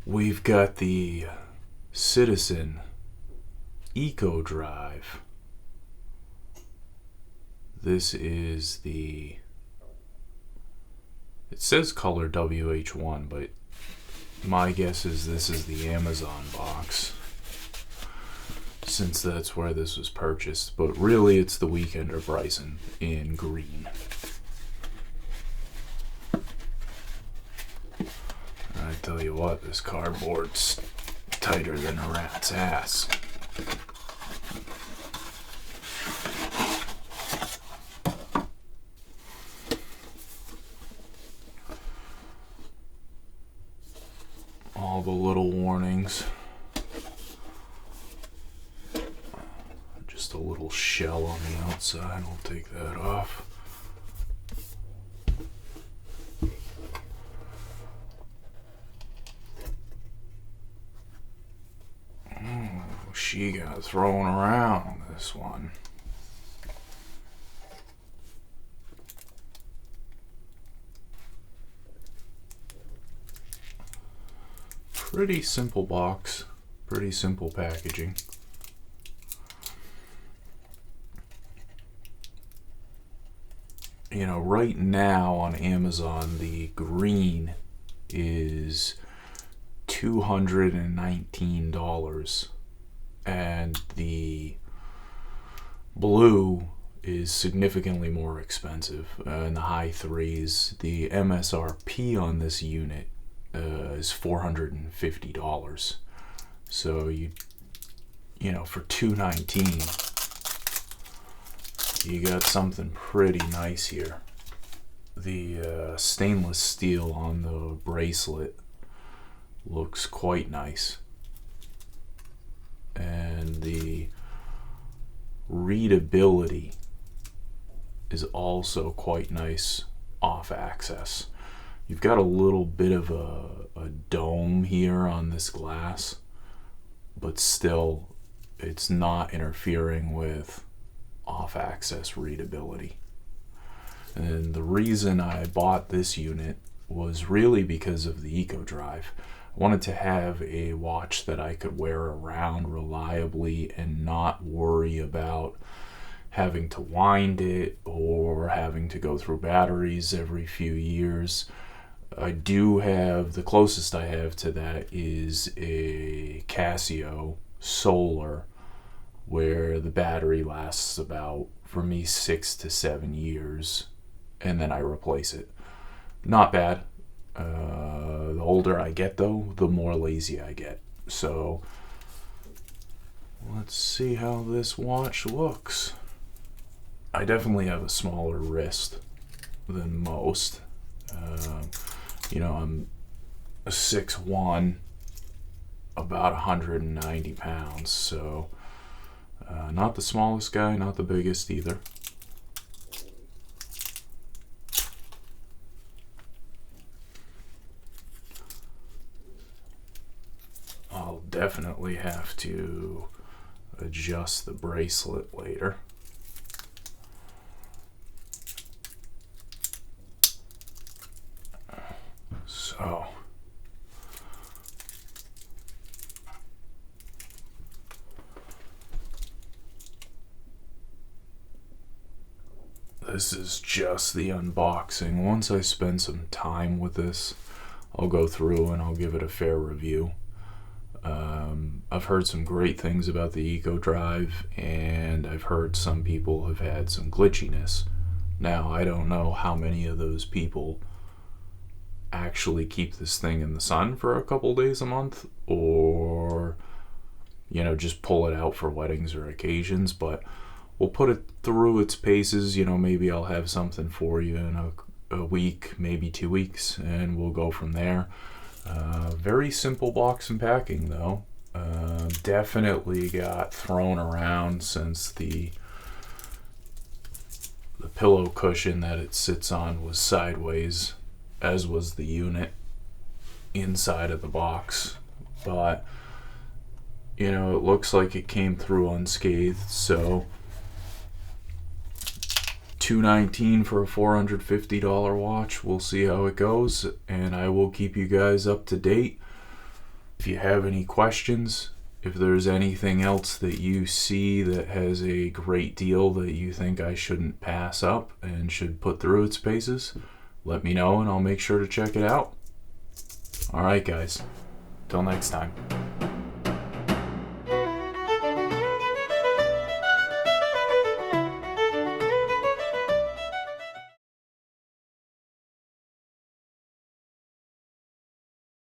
We've got the Citizen Eco Drive. This is the, it says color WH1, but my guess is this is the Amazon box, since that's where this was purchased. But really it's the Weekender Brycen in green. I tell you what, this cardboard's tighter than a rat's ass. All the little warnings. Just a little shell on the outside. We'll take that off. She got thrown around, this one. Pretty simple box, pretty simple packaging. You know, right now on Amazon, the green is $219. And the blue is significantly more expensive, in the high threes. The Msrp on this unit is $450. So you know, for $219, you got something pretty nice here. The stainless steel on the bracelet looks quite nice. And the readability is also quite nice off access. You've got a little bit of a dome here on this glass, but still it's not interfering with off access readability. And the reason I bought this unit was really because of the Eco Drive. I wanted to have a watch that I could wear around reliably and not worry about having to wind it or having to go through batteries every few years. I do have, the closest I have to that is a Casio Solar, where the battery lasts about, for me, 6 to 7 years, and then I replace it. Not bad. The older I get, though, the more lazy I get. So let's see how this watch looks. I definitely have a smaller wrist than most. You know, I'm a 6'1", about 190 pounds, so not the smallest guy, not the biggest either. I'll definitely have to adjust the bracelet later. So this is just the unboxing. Once I spend some time with this, I'll go through and I'll give it a fair review. I've heard some great things about the Eco Drive, and I've heard some people have had some glitchiness. Now, I don't know how many of those people actually keep this thing in the sun for a couple days a month, or, you know, just pull it out for weddings or occasions, but we'll put it through its paces. You know, maybe I'll have something for you in a week, maybe 2 weeks, and we'll go from there. Very simple box and packing, though. Definitely got thrown around since the pillow cushion that it sits on was sideways, as was the unit inside of the box. But, you know, it looks like it came through unscathed, so $219 for a $450 watch. We'll see how it goes, and I will keep you guys up to date If you have any questions, if there's anything else that you see that has a great deal that you think I shouldn't pass up and should put through its paces, let me know and I'll make sure to check it out. All right, guys. Till next time.